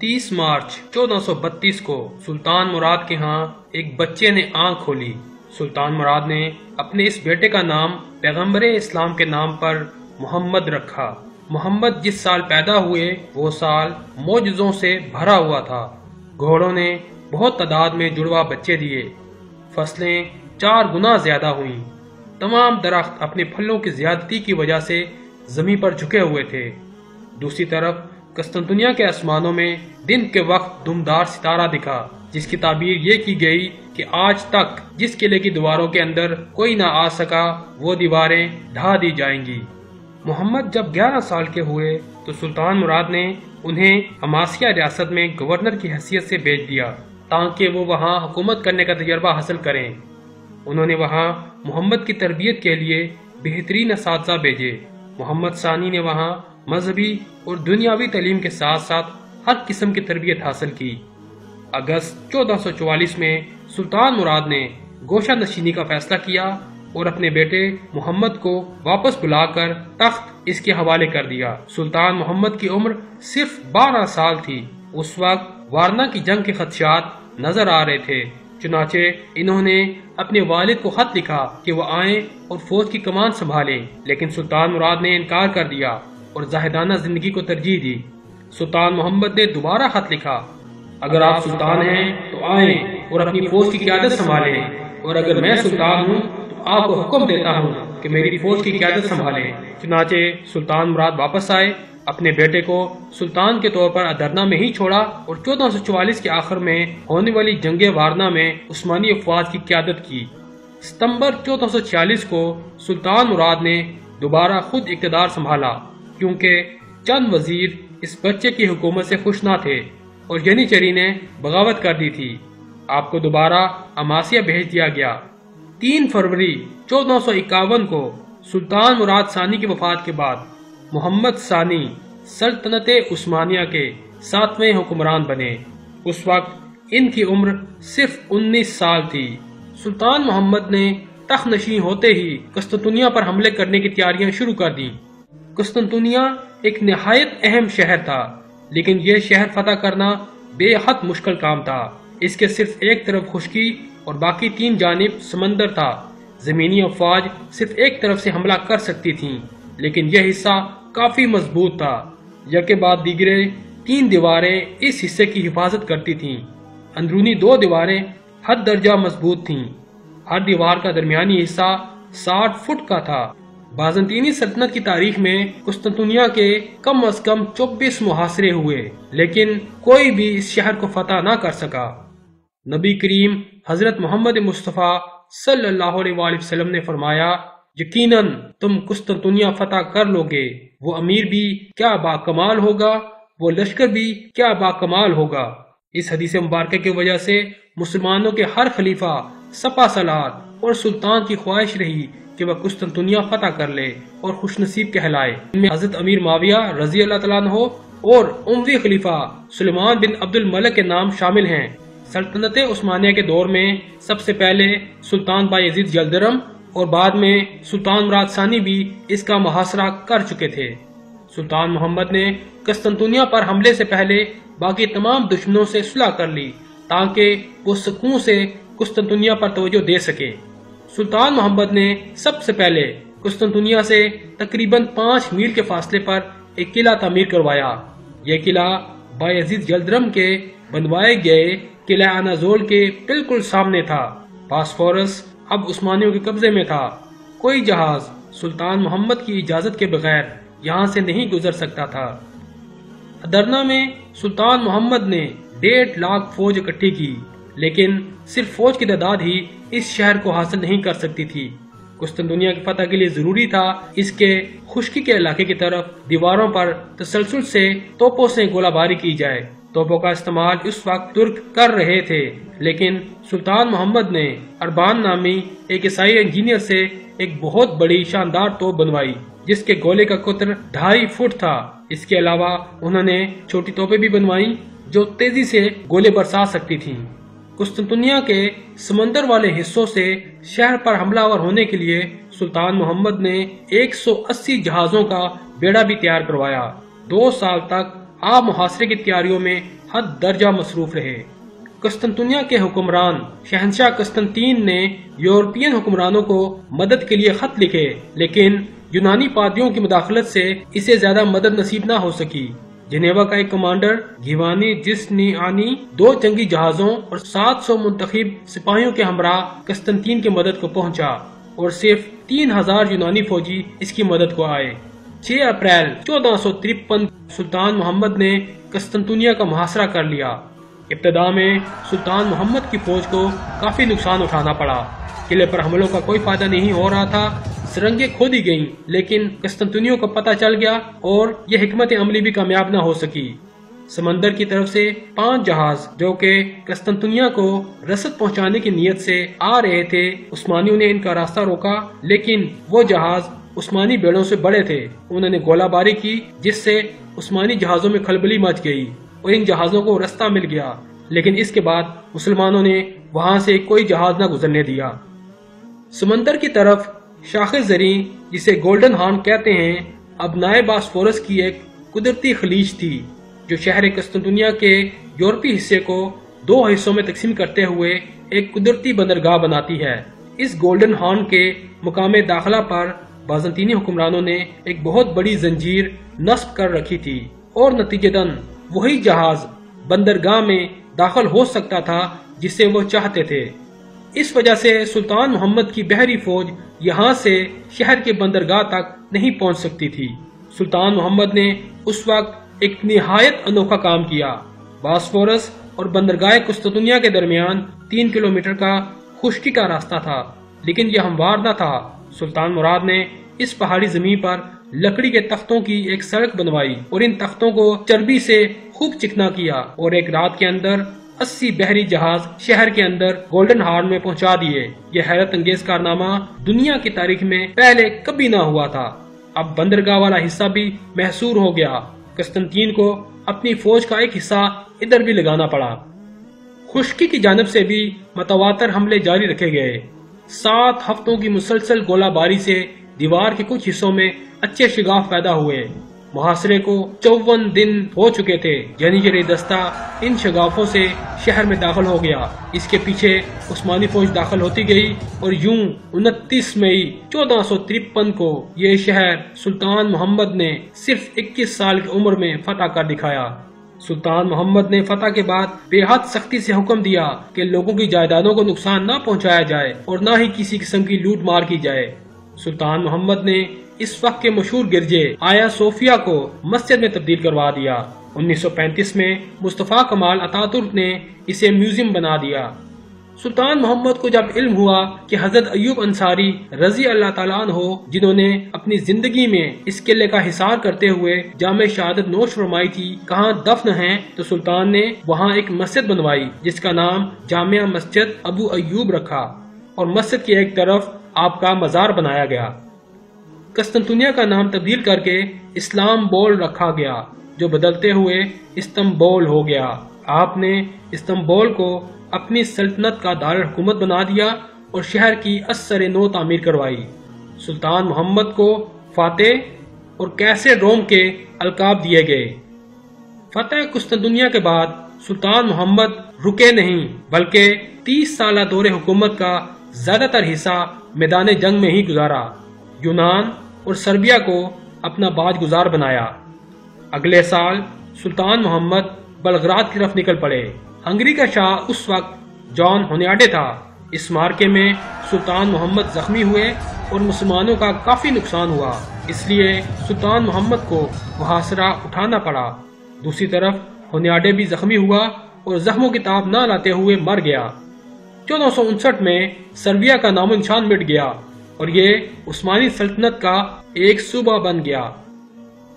30 مارچ 1432 کو سلطان مراد کے ہاں ایک بچے نے آنکھ کھولی۔ سلطان مراد نے اپنے اس بیٹے کا نام پیغمبر اسلام کے نام پر محمد رکھا۔ محمد جس سال پیدا ہوئے وہ سال معجزوں سے بھرا ہوا تھا۔ گھوڑوں نے بہت تعداد میں جڑوا بچے دیے، فصلیں 4 گنا زیادہ ہوئیں، تمام درخت اپنے پھلوں کی زیادتی کی وجہ سے زمین پر جھکے ہوئے تھے۔ دوسری طرف قسطنطنیہ کے آسمانوں میں دن کے وقت دمدار ستارہ دکھا، جس کی تعبیر یہ کی گئی کہ آج تک جس قلعے کی دیواروں کے اندر کوئی نہ آ سکا وہ دیواریں ڈھا دی جائیں گی۔ محمد جب 11 سال کے ہوئے تو سلطان مراد نے انہیں ہماسیہ ریاست میں گورنر کی حیثیت سے بھیج دیا تاکہ وہ وہاں حکومت کرنے کا تجربہ حاصل کریں۔ انہوں نے وہاں محمد کی تربیت کے لیے بہترین اساتذہ بھیجے۔ محمد ثانی نے وہاں مذہبی اور دنیاوی تعلیم کے ساتھ ساتھ ہر قسم کی تربیت حاصل کی۔ اگست 1444 میں سلطان مراد نے گوشہ نشینی کا فیصلہ کیا اور اپنے بیٹے محمد کو واپس بلا کر تخت اس کے حوالے کر دیا۔ سلطان محمد کی عمر صرف 12 سال تھی۔ اس وقت وارنا کی جنگ کے خدشات نظر آ رہے تھے، چنانچہ انہوں نے اپنے والد کو خط لکھا کہ وہ آئیں اور فوج کی کمان سنبھالیں، لیکن سلطان مراد نے انکار کر دیا اور زاہدانہ زندگی کو ترجیح دی۔ سلطان محمد نے دوبارہ خط لکھا، اگر آپ سلطان ہیں تو آئیں اور اپنی فوج کی قیادت سنبھالیں، اور اگر میں سلطان ہوں تو آپ کو حکم دیتا ہوں کہ میری فوج کی قیادت سنبھالیں۔ چنانچہ سلطان مراد واپس آئے، اپنے بیٹے کو سلطان کے طور پر ادرنا میں ہی چھوڑا اور 1444 کے آخر میں ہونے والی جنگ وارنا میں عثمانی افواج کی قیادت کی۔ ستمبر 1446 کو سلطان مراد نے دوبارہ خود اقتدار سنبھالا، کیونکہ چند وزیر اس بچے کی حکومت سے خوش نہ تھے اور ینیچری نے بغاوت کر دی تھی۔ آپ کو دوبارہ اماسیہ بھیج دیا گیا۔ 3 فروری 1451 کو سلطان مراد ثانی کی وفات کے بعد محمد ثانی سلطنت عثمانیہ کے 7ویں حکمران بنے۔ اس وقت ان کی عمر صرف 19 سال تھی۔ سلطان محمد نے تخت نشین ہوتے ہی قسطنطنیہ پر حملے کرنے کی تیاریاں شروع کر دیں۔ قسطنطنیہ ایک نہایت اہم شہر تھا، لیکن یہ شہر فتح کرنا بے حد مشکل کام تھا۔ اس کے صرف ایک طرف خشکی اور باقی 3 جانب سمندر تھا۔ زمینی افواج صرف ایک طرف سے حملہ کر سکتی تھیں، لیکن یہ حصہ کافی مضبوط تھا۔ یکے بعد دیگرے 3 دیواریں اس حصے کی حفاظت کرتی تھیں۔ اندرونی 2 دیواریں حد درجہ مضبوط تھیں۔ ہر دیوار کا درمیانی حصہ 60 فٹ کا تھا۔ بازنطینی سلطنت کی تاریخ میں قسطنطنیہ کے کم از کم 24 محاصرے ہوئے، لیکن کوئی بھی اس شہر کو فتح نہ کر سکا۔ نبی کریم حضرت محمد مصطفیٰ صلی اللہ علیہ وآلہ وسلم نے فرمایا، یقیناً تم قسطنطنیہ فتح کر لو گے۔ وہ امیر بھی کیا با کمال ہوگا، وہ لشکر بھی کیا با کمال ہوگا۔ اس حدیث مبارکہ کی وجہ سے مسلمانوں کے ہر خلیفہ سپہ سالار اور سلطان کی خواہش رہی کہ وہ قسطنطنیہ فتح کر لے اور خوش نصیب کہلائے۔ ان میں حضرت امیر معاویہ رضی اللہ تعالیٰ عنہ اور اموی خلیفہ سلیمان بن عبد الملک کے نام شامل ہیں۔ سلطنت عثمانیہ کے دور میں سب سے پہلے سلطان بایزید یلدرم اور بعد میں سلطان مراد ثانی بھی اس کا محاصرہ کر چکے تھے۔ سلطان محمد نے قسطنطنیہ پر حملے سے پہلے باقی تمام دشمنوں سے صلح کر لی تاکہ وہ سکون سے قسطنطنیہ پر توجہ دے سکے۔ سلطان محمد نے سب سے پہلے قسطنطنیہ سے تقریباً 5 میل کے فاصلے پر ایک قلعہ تعمیر کروایا۔ یہ قلعہ بایزید یلدرم کے بنوائے گئے قلعہ انازول کے بالکل سامنے تھا۔ باسفورس اب عثمانیوں کے قبضے میں تھا۔ کوئی جہاز سلطان محمد کی اجازت کے بغیر یہاں سے نہیں گزر سکتا تھا۔ ادرنا میں سلطان محمد نے 1.5 لاکھ فوج اکٹھی کی، لیکن صرف فوج کی تعداد ہی اس شہر کو حاصل نہیں کر سکتی تھی۔ قسطنطنیہ کی فتح کے لیے ضروری تھا اس کے خشکی کے علاقے کی طرف دیواروں پر تسلسل سے توپوں سے گولہ باری کی جائے۔ توپوں کا استعمال اس وقت ترک کر رہے تھے، لیکن سلطان محمد نے اربان نامی ایک عیسائی انجینئر سے ایک بہت بڑی شاندار توپ بنوائی جس کے گولے کا قطر 2.5 فٹ تھا۔ اس کے علاوہ انہوں نے چھوٹی توپیں بھی بنوائیں جو تیزی سے گولے برسا سکتی تھیں۔ قسطنطنیہ کے سمندر والے حصوں سے شہر پر حملہ آور ہونے کے لیے سلطان محمد نے 180 جہازوں کا بیڑا بھی تیار کروایا۔ 2 سال تک آپ محاصرے کی تیاریوں میں حد درجہ مصروف رہے۔ قسطنطنیہ کے حکمران شہنشاہ قسطنطین نے یورپین حکمرانوں کو مدد کے لیے خط لکھے، لیکن یونانی پادریوں کی مداخلت سے اسے زیادہ مدد نصیب نہ ہو سکی۔ جنیوا کا ایک کمانڈر گیوانی جسنیانی 2 جنگی جہازوں اور 700 منتخب سپاہیوں کے ہمراہ قسطنطین کی مدد کو پہنچا اور صرف 3000 یونانی فوجی اس کی مدد کو آئے۔ 6 اپریل 1453 سلطان محمد نے قسطنطنیہ کا محاصرہ کر لیا۔ ابتدا میں سلطان محمد کی فوج کو کافی نقصان اٹھانا پڑا۔ قلعے پر حملوں کا کوئی فائدہ نہیں ہو رہا تھا، سرنگیں کھودی گئیں، لیکن قسطنطنیہ کو پتہ چل گیا اور یہ حکمت عملی بھی کامیاب نہ ہو سکی۔ سمندر کی طرف سے 5 جہاز جو کہ قسطنطنیہ کو رسد پہنچانے کی نیت سے آ رہے تھے، عثمانیوں نے ان کا راستہ روکا، لیکن وہ جہاز عثمانی بیڑوں سے بڑے تھے۔ انہوں نے گولہ باری کی جس سے عثمانی جہازوں میں کھلبلی مچ گئی اور ان جہازوں کو رستہ مل گیا، لیکن اس کے بعد مسلمانوں نے وہاں سے کوئی جہاز نہ گزرنے دیا۔ سمندر کی طرف شاخص زریں جسے گولڈن ہارن کہتے ہیں، ابنائے باسفورس کی ایک قدرتی خلیج تھی جو شہر قسطنطنیہ کے یورپی حصے کو 2 حصوں میں تقسیم کرتے ہوئے ایک قدرتی بندرگاہ بناتی ہے۔ اس گولڈن ہارن کے مقام داخلہ پر بازنطینی حکمرانوں نے ایک بہت بڑی زنجیر نصب کر رکھی تھی اور نتیجتاً وہی جہاز بندرگاہ میں داخل ہو سکتا تھا جسے وہ چاہتے تھے۔ اس وجہ سے سلطان محمد کی بحری فوج یہاں سے شہر کے بندرگاہ تک نہیں پہنچ سکتی تھی۔ سلطان محمد نے اس وقت ایک نہایت انوکھا کام کیا۔ باسفورس اور بندرگاہ قسطنطنیہ کے درمیان 3 کلومیٹر کا خشکی کا راستہ تھا، لیکن یہ ہموار نہ تھا۔ سلطان مراد نے اس پہاڑی زمین پر لکڑی کے تختوں کی ایک سڑک بنوائی اور ان تختوں کو چربی سے خوب چکنا کیا اور ایک رات کے اندر 80 بحری جہاز شہر کے اندر گولڈن ہارن میں پہنچا دیے۔ یہ حیرت انگیز کارنامہ دنیا کی تاریخ میں پہلے کبھی نہ ہوا تھا۔ اب بندرگاہ والا حصہ بھی محصور ہو گیا۔ قسطنطین کو اپنی فوج کا ایک حصہ ادھر بھی لگانا پڑا۔ خشکی کی جانب سے بھی متواتر حملے جاری رکھے گئے۔ 7 ہفتوں کی مسلسل گولہ باری سے دیوار کے کچھ حصوں میں اچھے شگاف پیدا ہوئے۔ محاصرے کو 54 دن ہو چکے تھے، جنیجری دستہ ان شگافوں سے شہر میں داخل ہو گیا۔ اس کے پیچھے عثمانی فوج داخل ہوتی گئی اور یوں 29 مئی 1453 کو یہ شہر سلطان محمد نے صرف 21 سال کی عمر میں فتح کر دکھایا۔ سلطان محمد نے فتح کے بعد بے حد سختی سے حکم دیا کہ لوگوں کی جائیدادوں کو نقصان نہ پہنچایا جائے اور نہ ہی کسی قسم کی لوٹ مار کی جائے۔ سلطان محمد نے اس وقت کے مشہور گرجے آیا صوفیہ کو مسجد میں تبدیل کروا دیا۔ 1935 میں مصطفیٰ کمال اتاترک نے اسے میوزیم بنا دیا۔ سلطان محمد کو جب علم ہوا کہ حضرت ایوب انصاری رضی اللہ تعالیٰ عنہ جنہوں نے اپنی زندگی میں اس قلعے کا حصار کرتے ہوئے جامع شہادت نوش فرمائی تھی کہاں دفن ہیں، تو سلطان نے وہاں ایک مسجد بنوائی جس کا نام جامع مسجد ابو ایوب رکھا اور مسجد کی ایک طرف آپ کا مزار بنایا گیا۔ قسطنطنیہ کا نام تبدیل کر کے اسلام بول رکھا گیا جو بدلتے ہوئے استنبول ہو گیا۔ آپ نے استنبول کو اپنی سلطنت کا دارالحکومت بنا دیا اور شہر کی اثر نو تعمیر کروائی۔ سلطان محمد کو فاتح اور کیسر روم کے القاب دیے گئے۔ فتح قسطنطنیہ کے بعد سلطان محمد رکے نہیں بلکہ 30 سالہ دور حکومت کا زیادہ تر حصہ میدان جنگ میں ہی گزارا۔ یونان اور سربیا کو اپنا باج گزار بنایا۔ اگلے سال سلطان محمد بلغراد کی طرف نکل پڑے۔ ہنگری کا شاہ اس وقت جان ہونیاڈے تھا۔ اس مارکے میں سلطان محمد زخمی ہوئے اور مسلمانوں کا کافی نقصان ہوا، اس لیے سلطان محمد کو محاصرہ اٹھانا پڑا۔ دوسری طرف ہونیاڈے بھی زخمی ہوا اور زخموں کی تاب نہ لاتے ہوئے مر گیا۔ 1459 میں سربیا کا نام و نشان مٹ گیا اور یہ عثمانی سلطنت کا ایک صوبہ بن گیا۔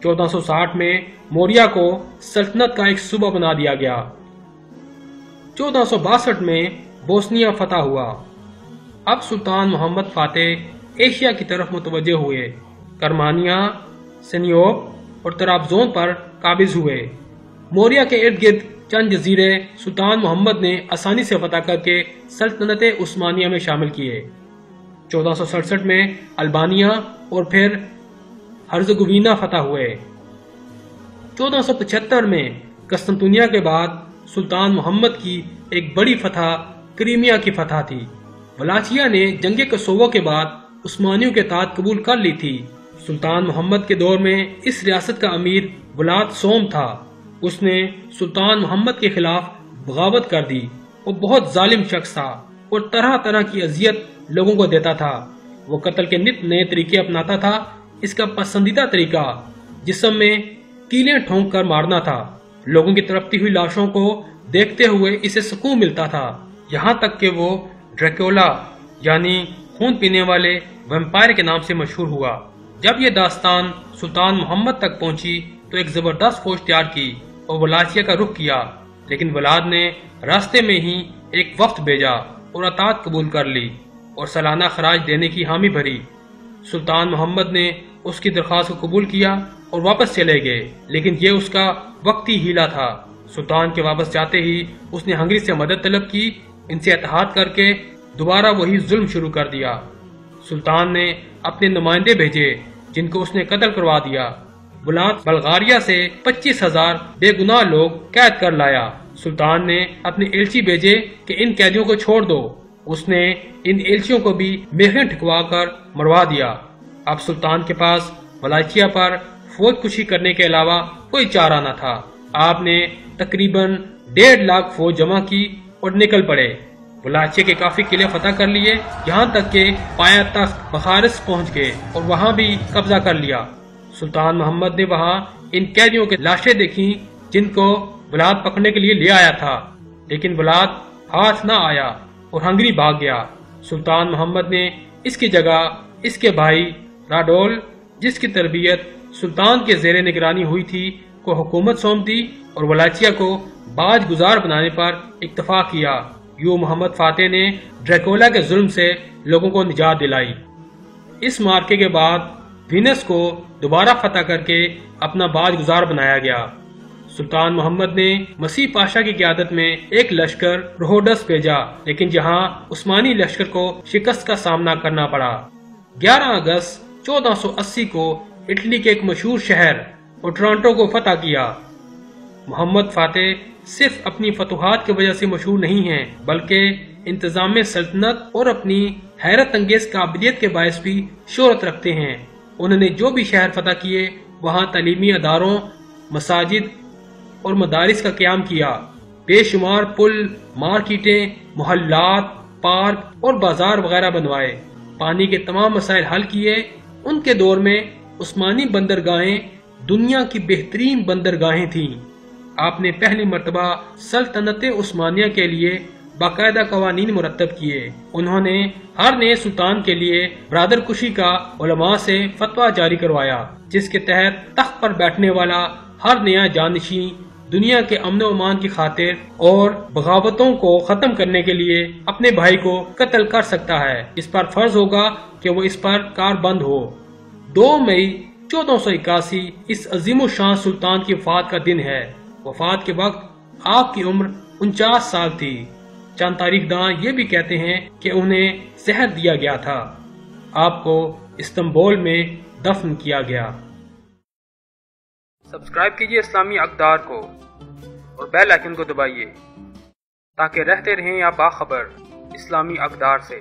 1460 میں موریا کو سلطنت کا ایک صوبہ بنا دیا گیا۔ 1462 میں بوسنیا فتح ہوا۔ اب سلطان محمد فاتح ایشیا کی طرف متوجہ ہوئے۔ کرمانیا، سنیوب اور ترابزون پر قابض ہوئے۔ موریا کے ارد گرد چند جزیرے سلطان محمد نے آسانی سے فتح کر کے سلطنت عثمانیہ میں شامل کیے۔ 1467 میں البانیہ اور پھر ہرزگوینہ فتح ہوئے۔ 1475 میں قسطنطنیہ کے بعد سلطان محمد کی ایک بڑی فتح کریمیا کی فتح تھی۔ ولاچیا نے جنگ کوسوو کے بعد عثمانیوں کے اطاعت قبول کر لی تھی۔ سلطان محمد کے دور میں اس ریاست کا امیر ولاد سوم تھا۔ اس نے سلطان محمد کے خلاف بغاوت کر دی۔ وہ بہت ظالم شخص تھا اور طرح طرح کی اذیت لوگوں کو دیتا تھا۔ وہ قتل کے نت نئے طریقے اپناتا تھا۔ اس کا پسندیدہ طریقہ جسم میں کیلیں ٹھونک کر مارنا تھا۔ لوگوں کی تڑپتی ہوئی لاشوں کو دیکھتے ہوئے اسے سکون ملتا تھا، یہاں تک کہ وہ ڈریکولا یعنی خون پینے والے ویمپائر کے نام سے مشہور ہوا۔ جب یہ داستان سلطان محمد تک پہنچی تو ایک زبردست فوج تیار کی اور ولاچیا کا رخ کیا، لیکن ولاد نے راستے میں ہی ایک وفد بھیجا اور اطاعت قبول کر لی اور سالانہ خراج دینے کی حامی بھری۔ سلطان محمد نے اس کی درخواست کو قبول کیا اور واپس چلے گئے، لیکن یہ اس کا وقتی ہیلا تھا۔ سلطان کے واپس جاتے ہی اس نے ہنگری سے مدد طلب کی، ان سے اتحاد کر کے دوبارہ وہی ظلم شروع کر دیا۔ سلطان نے اپنے نمائندے بھیجے جن کو اس نے قتل کروا دیا۔ ولاد بلغاریہ سے 25,000 بے گناہ لوگ قید کر لایا۔ سلطان نے اپنے ایلچی بھیجے کہ ان قیدیوں کو چھوڑ دو۔ اس نے ان ایلچیوں کو بھی میخیں ٹھکوا کر مروا دیا۔ اب سلطان کے پاس ولاچیا پر فوج کشی کرنے کے علاوہ کوئی چارہ نہ تھا۔ آپ نے تقریباً 1.5 لاکھ فوج جمع کی اور نکل پڑے۔ ولاچیا کے کافی قلعے فتح کر لیے، یہاں تک کہ پایا تخت بخارس پہنچ گئے اور وہاں بھی قبضہ کر لیا۔ سلطان محمد نے وہاں ان قیدیوں کے لاشیں دیکھی جن کو ولاد پکڑنے کے لیے لے آیا تھا، لیکن ولاد ہاتھ نہ آیا اور ہنگری بھاگ گیا۔ سلطان محمد نے اس کی جگہ اس کے بھائی راڈول، جس کی تربیت سلطان کے زیر نگرانی ہوئی تھی، کو حکومت سونپ دی اور ولاچیا کو باج گزار بنانے پر اکتفا کیا۔ یوں محمد فاتح نے ڈریکولا کے ظلم سے لوگوں کو نجات دلائی۔ اس مارکے کے بعد وینس کو دوبارہ فتح کر کے اپنا باج گزار بنایا گیا۔ سلطان محمد نے مسیح پاشا کی قیادت میں ایک لشکر روہوڈس بھیجا، لیکن جہاں عثمانی لشکر کو شکست کا سامنا کرنا پڑا۔ 11 اگست 1480 کو اٹلی کے ایک مشہور شہر اوٹرانٹو کو فتح کیا۔ محمد فاتح صرف اپنی فتوحات کی وجہ سے مشہور نہیں ہیں، بلکہ انتظام سلطنت اور اپنی حیرت انگیز قابلیت کے باعث بھی شہرت رکھتے ہیں۔ انہوں نے جو بھی شہر فتح کیے وہاں تعلیمی اداروں، مساجد اور مدارس کا قیام کیا، بے شمار پل، مارکیٹیں، محلات، پارک اور بازار وغیرہ بنوائے، پانی کے تمام مسائل حل کیے۔ ان کے دور میں عثمانی بندرگاہیں دنیا کی بہترین بندرگاہیں تھیں۔ آپ نے پہلی مرتبہ سلطنت عثمانیہ کے لیے باقاعدہ قوانین مرتب کیے۔ انہوں نے ہر نئے سلطان کے لیے برادر کشی کا علماء سے فتویٰ جاری کروایا، جس کے تحت تخت پر بیٹھنے والا ہر نیا جانشین دنیا کے امن و امان کی خاطر اور بغاوتوں کو ختم کرنے کے لیے اپنے بھائی کو قتل کر سکتا ہے۔ اس پر فرض ہوگا کہ وہ اس پر کاربند ہو۔ 2 مئی 1481 اس عظیم الشان سلطان کی وفات کا دن ہے۔ وفات کے وقت آپ کی عمر 49 سال تھی۔ چند تاریخ داں یہ بھی کہتے ہیں کہ انہیں زہر دیا گیا تھا۔ آپ کو استنبول میں دفن کیا گیا۔ سبسکرائب کیجئے اسلامی اقدار کو اور بیل آئیکن کو دبائیے تاکہ رہتے رہیں آپ باخبر اسلامی اقدار سے۔